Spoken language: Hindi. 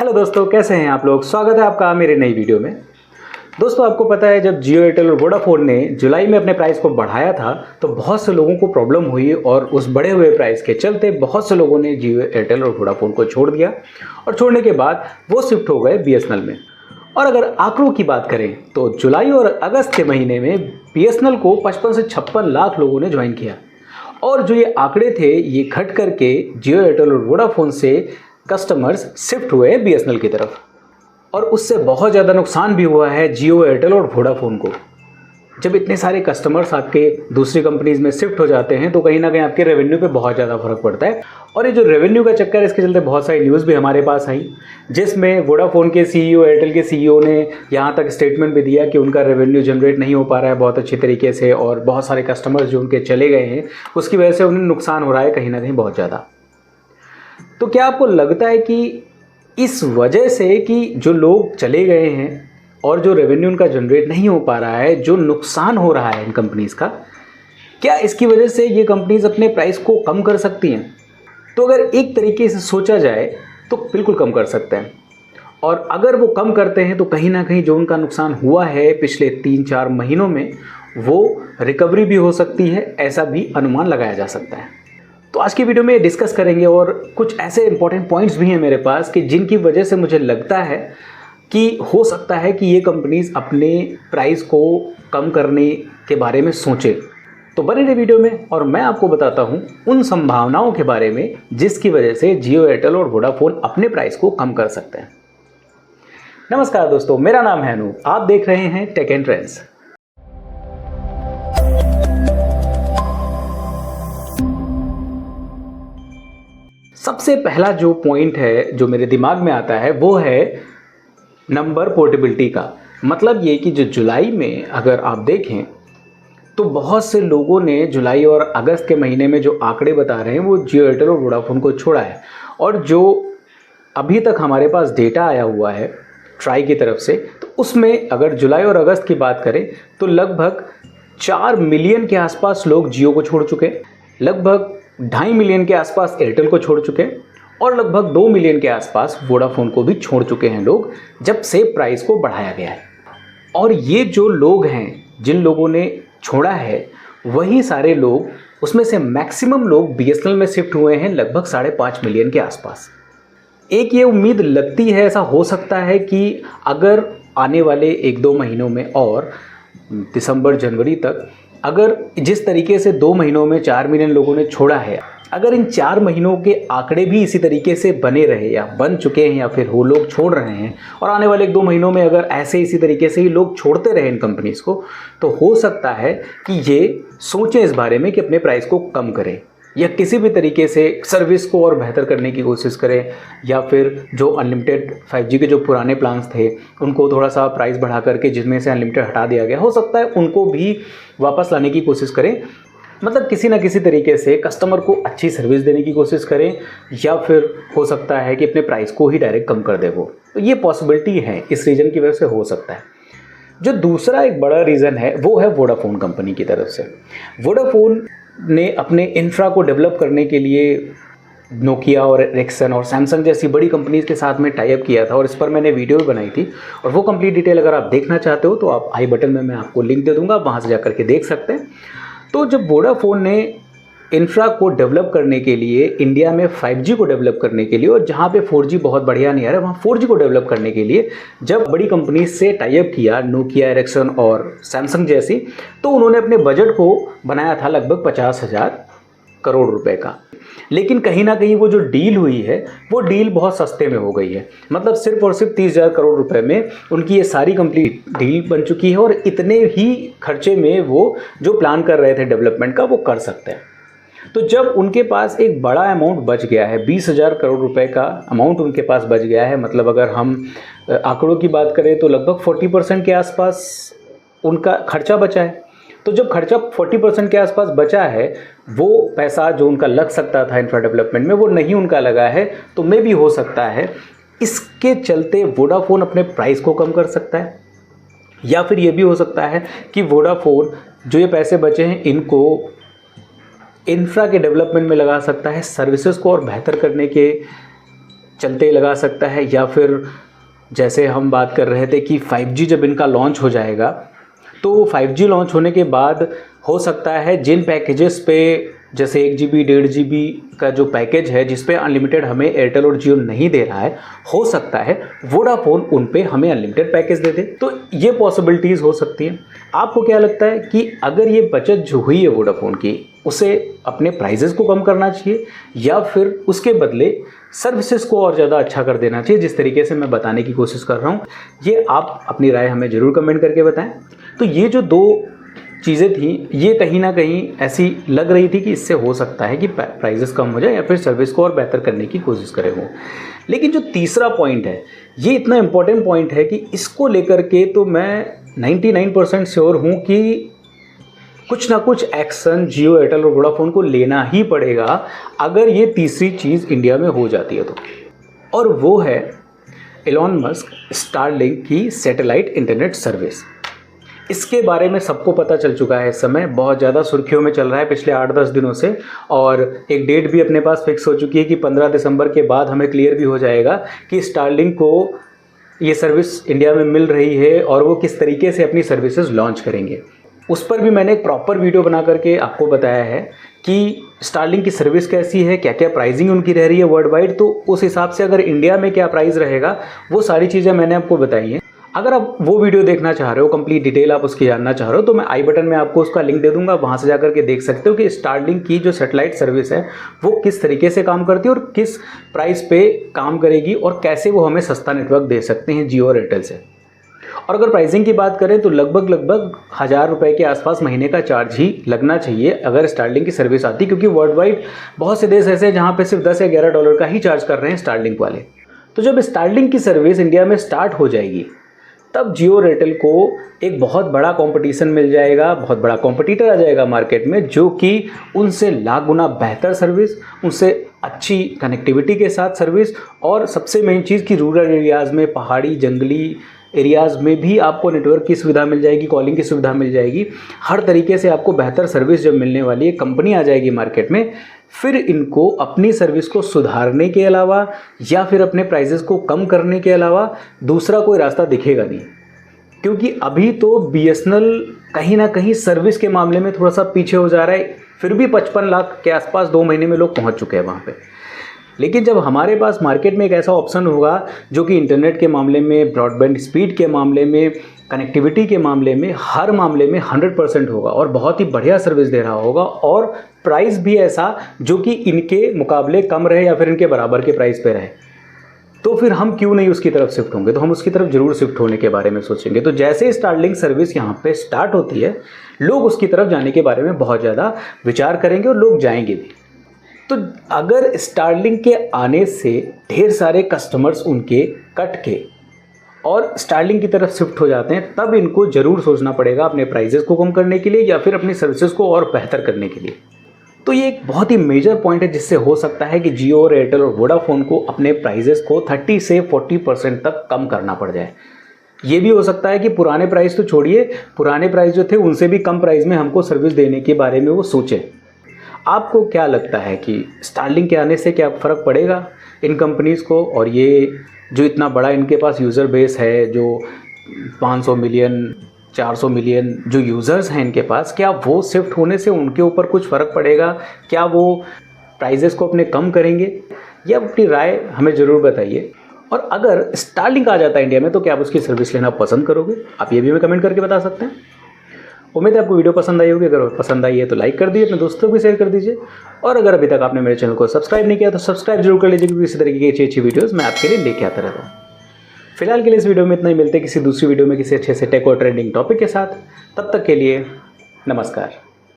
हेलो दोस्तों, कैसे हैं आप लोग। स्वागत है आपका मेरे नई वीडियो में। दोस्तों, आपको पता है जब जियो एयरटेल और वोडाफोन ने जुलाई में अपने प्राइस को बढ़ाया था तो बहुत से लोगों को प्रॉब्लम हुई और उस बढ़े हुए प्राइस के चलते बहुत से लोगों ने जियो एयरटेल और वोडाफोन को छोड़ दिया और छोड़ने के बाद वो शिफ्ट हो गए बीएसएनएल में। और अगर आंकड़ों की बात करें तो जुलाई और अगस्त के महीने में बीएसएनएल को 55 से 56 लाख लोगों ने ज्वाइन किया और जो ये आंकड़े थे ये घट करके जियो एयरटेल और वोडाफोन से कस्टमर्स शिफ्ट हुए बीएसएनएल की तरफ और उससे बहुत ज़्यादा नुकसान भी हुआ है जियो एयरटेल और वोडाफोन को। जब इतने सारे कस्टमर्स आपके दूसरी कंपनीज में शिफ्ट हो जाते हैं तो कहीं ना कहीं आपके रेवेन्यू पे बहुत ज़्यादा फर्क पड़ता है। और ये जो रेवेन्यू का चक्कर है इसके चलते बहुत सारी न्यूज़ भी हमारे पास आई, जिसमें वोडाफोन के सीईओ, एयरटेल के सीईओ ने यहाँ तक स्टेटमेंट भी दिया कि उनका रेवेन्यू जनरेट नहीं हो पा रहा है बहुत अच्छे तरीके से और बहुत सारे कस्टमर्स जो उनके चले गए हैं उसकी वजह से उन्हें नुकसान हो रहा है कहीं ना कहीं बहुत ज़्यादा। तो क्या आपको लगता है कि इस वजह से कि जो लोग चले गए हैं और जो रेवेन्यू उनका जनरेट नहीं हो पा रहा है, जो नुकसान हो रहा है इन कंपनीज़ का, क्या इसकी वजह से ये कंपनीज़ अपने प्राइस को कम कर सकती हैं? तो अगर एक तरीके से सोचा जाए तो बिल्कुल कम कर सकते हैं। और अगर वो कम करते हैं तो कहीं ना कहीं जो उनका नुकसान हुआ है पिछले 3-4 महीनों में वो रिकवरी भी हो सकती है, ऐसा भी अनुमान लगाया जा सकता है। तो आज की वीडियो में डिस्कस करेंगे और कुछ ऐसे इंपॉर्टेंट पॉइंट्स भी हैं मेरे पास कि जिनकी वजह से मुझे लगता है कि हो सकता है कि ये कंपनीज अपने प्राइस को कम करने के बारे में सोचें। तो बने रहिए वीडियो में और मैं आपको बताता हूँ उन संभावनाओं के बारे में जिसकी वजह से जियो एयरटेल और वोडाफोन अपने प्राइस को कम कर सकते हैं। नमस्कार दोस्तों, मेरा नाम है अनूप, आप देख रहे हैं टेक एंड ट्रेंड्स। सबसे पहला जो पॉइंट है जो मेरे दिमाग में आता है वो है नंबर पोर्टेबिलिटी का। मतलब ये कि जो जुलाई में अगर आप देखें तो बहुत से लोगों ने जुलाई और अगस्त के महीने में जो आंकड़े बता रहे हैं वो जियो एयरटेल और वोडाफोन को छोड़ा है। और जो अभी तक हमारे पास डेटा आया हुआ है ट्राई की तरफ से, तो उसमें अगर जुलाई और अगस्त की बात करें तो लगभग 4 मिलियन के आसपास लोग जियो को छोड़ चुके, लगभग 2.5 मिलियन के आसपास एयरटेल को छोड़ चुके और लगभग 2 मिलियन के आसपास वोडाफोन को भी छोड़ चुके हैं लोग जब से प्राइस को बढ़ाया गया है। और ये जो लोग हैं, जिन लोगों ने छोड़ा है, वही सारे लोग, उसमें से मैक्सिमम लोग बीएसएनएल में शिफ्ट हुए हैं लगभग 5.5 मिलियन के आसपास। एक ये उम्मीद लगती है, ऐसा हो सकता है कि अगर आने वाले 1-2 महीनों में और दिसंबर जनवरी तक अगर जिस तरीके से 2 महीनों में 4 मिलियन लोगों ने छोड़ा है, अगर इन 4 महीनों के आंकड़े भी इसी तरीके से बने रहे या बन चुके हैं या फिर वो लोग छोड़ रहे हैं और आने वाले 1-2 महीनों में अगर ऐसे इसी तरीके से ही लोग छोड़ते रहे इन कंपनीज़ को, तो हो सकता है कि ये सोचें इस बारे में कि अपने प्राइस को कम करें या किसी भी तरीके से सर्विस को और बेहतर करने की कोशिश करें, या फिर जो अनलिमिटेड 5G के जो पुराने प्लान्स थे उनको थोड़ा सा प्राइस बढ़ा करके जिसमें से अनलिमिटेड हटा दिया गया, हो सकता है उनको भी वापस लाने की कोशिश करें। मतलब किसी ना किसी तरीके से कस्टमर को अच्छी सर्विस देने की कोशिश करें, या फिर हो सकता है कि अपने प्राइस को ही डायरेक्ट कम कर दे वो। तो ये पॉसिबिलिटी है, इस रीज़न की वजह से हो सकता है। जो दूसरा एक बड़ा रीज़न है वो है वोडाफोन कंपनी की तरफ से। वोडाफोन ने अपने इंफ्रा को डेवलप करने के लिए नोकिया और एरिक्सन और सैमसंग जैसी बड़ी कंपनीज़ के साथ में टाई अप किया था और इस पर मैंने वीडियो भी बनाई थी और वो कंप्लीट डिटेल अगर आप देखना चाहते हो तो आप आई बटन में मैं आपको लिंक दे दूंगा, आप वहाँ से जा करके देख सकते हैं। तो जब वोडाफोन ने इंफ्रा को डेवलप करने के लिए, इंडिया में 5G को डेवलप करने के लिए और जहाँ पे 4G बहुत बढ़िया नहीं आ रहा है वहाँ 4G को डेवलप करने के लिए जब बड़ी कंपनी से टाई अप किया, नोकिया, एरिक्सन और सैमसंग जैसी, तो उन्होंने अपने बजट को बनाया था लगभग 50,000 करोड़ रुपए का। लेकिन कहीं ना कहीं वो जो डील हुई है वो डील बहुत सस्ते में हो गई है। मतलब सिर्फ और सिर्फ 30,000 करोड़ रुपए में उनकी ये सारी कंप्लीट डील बन चुकी है और इतने ही खर्चे में वो जो प्लान कर रहे थे डेवलपमेंट का वो कर सकते हैं। तो जब उनके पास एक बड़ा अमाउंट बच गया है, 20,000 करोड़ रुपए का अमाउंट उनके पास बच गया है, मतलब अगर हम आंकड़ों की बात करें तो लगभग 40% के आसपास उनका खर्चा बचा है। तो जब खर्चा 40% के आसपास बचा है, वो पैसा जो उनका लग सकता था इंफ्रा डेवलपमेंट में वो नहीं उनका लगा है, तो मे भी हो सकता है इसके चलते वोडाफोन अपने प्राइस को कम कर सकता है। या फिर ये भी हो सकता है कि वोडाफोन जो ये पैसे बचे हैं इनको इंफ्रा के डेवलपमेंट में लगा सकता है, सर्विसेज को और बेहतर करने के चलते लगा सकता है, या फिर जैसे हम बात कर रहे थे कि 5G जब इनका लॉन्च हो जाएगा तो 5G लॉन्च होने के बाद हो सकता है जिन पैकेजेस पे जैसे 1 GB 1.5 GB का जो पैकेज है जिस पे अनलिमिटेड हमें एयरटेल और जियो नहीं दे रहा है, हो सकता है वोडाफोन उन पे हमें अनलिमिटेड पैकेज दे दे। तो ये पॉसिबिलिटीज़ हो सकती हैं। आपको क्या लगता है कि अगर ये बचत जो हुई है वोडाफोन की, उसे अपने प्राइजेस को कम करना चाहिए या फिर उसके बदले सर्विसेज को और ज़्यादा अच्छा कर देना चाहिए? जिस तरीके से मैं बताने की कोशिश कर रहा हूँ, ये आप अपनी राय हमें ज़रूर कमेंट करके बताएं। तो ये जो दो चीज़ें थी, ये कहीं ना कहीं ऐसी लग रही थी कि इससे हो सकता है कि प्राइजेस कम हो जाए या फिर सर्विस को और बेहतर करने की कोशिश करें हो। लेकिन जो तीसरा पॉइंट है, ये इतना इम्पोर्टेंट पॉइंट है कि इसको लेकर के तो मैं 99% श्योर हूँ कि कुछ ना कुछ एक्शन जियो, एयरटेल और वोडाफोन को लेना ही पड़ेगा अगर ये तीसरी चीज़ इंडिया में हो जाती है तो। और वो है एलॉन मस्क स्टारलिंक की सैटेलाइट इंटरनेट सर्विस। इसके बारे में सबको पता चल चुका है, इस समय बहुत ज़्यादा सुर्खियों में चल रहा है पिछले 8-10 दिनों से, और एक डेट भी अपने पास फिक्स हो चुकी है कि 15 दिसंबर के बाद हमें क्लियर भी हो जाएगा कि स्टारलिंक को ये सर्विस इंडिया में मिल रही है और वो किस तरीके से अपनी सर्विसेज लॉन्च करेंगे। उस पर भी मैंने एक प्रॉपर वीडियो बना करके आपको बताया है कि स्टारलिंक की सर्विस कैसी है, क्या क्या प्राइसिंग उनकी रह रही है वर्ल्ड वाइड, तो उस हिसाब से अगर इंडिया में क्या प्राइस रहेगा वो सारी चीज़ें मैंने आपको बताई हैं। अगर आप वो वीडियो देखना चाह रहे हो, कंप्लीट डिटेल आप उसकी जानना चाह रहे हो, तो मैं आई बटन में आपको उसका लिंक दे दूंगा, वहाँ से जाकर के देख सकते हो कि स्टारलिंक की जो सैटेलाइट सर्विस है वो किस तरीके से काम करती है और किस प्राइस पे काम करेगी और कैसे वो हमें सस्ता नेटवर्क दे सकते हैं जियो और एयरटेल से। और अगर प्राइसिंग की बात करें तो लगभग 1000 रुपये के आसपास महीने का चार्ज ही लगना चाहिए अगर स्टारलिंक की सर्विस आती, क्योंकि वर्ल्ड वाइड बहुत से देश ऐसे हैं जहाँ पे सिर्फ 10 या $11 का ही चार्ज कर रहे हैं स्टारलिंक वाले। तो जब स्टारलिंक की सर्विस इंडिया में स्टार्ट हो जाएगी तब जियो और एयरटेल को एक बहुत बड़ा कंपटीशन मिल जाएगा, बहुत बड़ा कॉम्पिटिटर आ जाएगा मार्केट में, जो कि उनसे लाख गुना बेहतर सर्विस, उनसे अच्छी कनेक्टिविटी के साथ सर्विस, और सबसे मेन चीज़ कि रूरल एरियाज़ में, पहाड़ी जंगली एरियाज़ में भी आपको नेटवर्क की सुविधा मिल जाएगी, कॉलिंग की सुविधा मिल जाएगी, हर तरीके से आपको बेहतर सर्विस जब मिलने वाली है, कंपनी आ जाएगी मार्केट में, फिर इनको अपनी सर्विस को सुधारने के अलावा या फिर अपने प्राइसेस को कम करने के अलावा दूसरा कोई रास्ता दिखेगा नहीं। क्योंकि अभी तो BSNL कहीं ना कहीं सर्विस के मामले में थोड़ा सा पीछे हो जा रहा है, फिर भी 55 लाख के आसपास 2 महीने में लोग पहुंच चुके हैं वहाँ पे। लेकिन जब हमारे पास मार्केट में एक ऐसा ऑप्शन होगा जो कि इंटरनेट के मामले में, ब्रॉडबैंड स्पीड के मामले में, कनेक्टिविटी के मामले में, हर मामले में 100% होगा और बहुत ही बढ़िया सर्विस दे रहा होगा, और प्राइस भी ऐसा जो कि इनके मुकाबले कम रहे या फिर इनके बराबर के प्राइस पे रहे, तो फिर हम क्यों नहीं उसकी तरफ शिफ्ट होंगे? तो हम उसकी तरफ जरूर शिफ्ट होने के बारे में सोचेंगे। तो जैसे स्टारलिंक सर्विस यहाँ पे स्टार्ट होती है, लोग उसकी तरफ जाने के बारे में बहुत ज़्यादा विचार करेंगे और लोग जाएंगे भी। तो अगर स्टारलिंक के आने से ढेर सारे कस्टमर्स उनके कट के और स्टारलिंक की तरफ शिफ्ट हो जाते हैं, तब इनको ज़रूर सोचना पड़ेगा अपने प्राइजेस को कम करने के लिए या फिर अपनी सर्विसेज को और बेहतर करने के लिए। तो ये एक बहुत ही मेजर पॉइंट है जिससे हो सकता है कि जियो और एयरटेल और वोडाफोन को अपने प्राइजेस को 30 से 40% तक कम करना पड़ जाए। ये भी हो सकता है कि पुराने प्राइस तो छोड़िए, पुराने प्राइस जो थे उनसे भी कम प्राइस में हमको सर्विस देने के बारे में वो सोचें। आपको क्या लगता है कि स्टारलिंक के आने से क्या फ़र्क पड़ेगा इन कंपनीज़ को? और ये जो इतना बड़ा इनके पास यूज़र बेस है, जो 500 मिलियन 400 मिलियन जो यूज़र्स हैं इनके पास, क्या वो शिफ्ट होने से उनके ऊपर कुछ फ़र्क पड़ेगा? क्या वो प्राइजेस को अपने कम करेंगे? या अपनी राय हमें ज़रूर बताइए। और अगर स्टारलिंक आ जाता है इंडिया में तो क्या आप उसकी सर्विस लेना पसंद करोगे? आप ये भी हमें कमेंट करके बता सकते हैं। उम्मीद है आपको वीडियो पसंद आई होगी। अगर पसंद आई है तो लाइक कर दीजिए, अपने दोस्तों को भी शेयर कर दीजिए, और अगर अभी तक आपने मेरे चैनल को सब्सक्राइब नहीं किया तो सब्सक्राइब जरूर कर लीजिए, क्योंकि इसी तरीके की अच्छी वीडियोज़ मैं आपके लिए लेके आता रहता हूँ। फिलहाल के लिए इस वीडियो में इतना ही, मिलते हैं किसी दूसरी वीडियो में किसी अच्छे से टेक और ट्रेंडिंग टॉपिक के साथ। तब तक के लिए नमस्कार।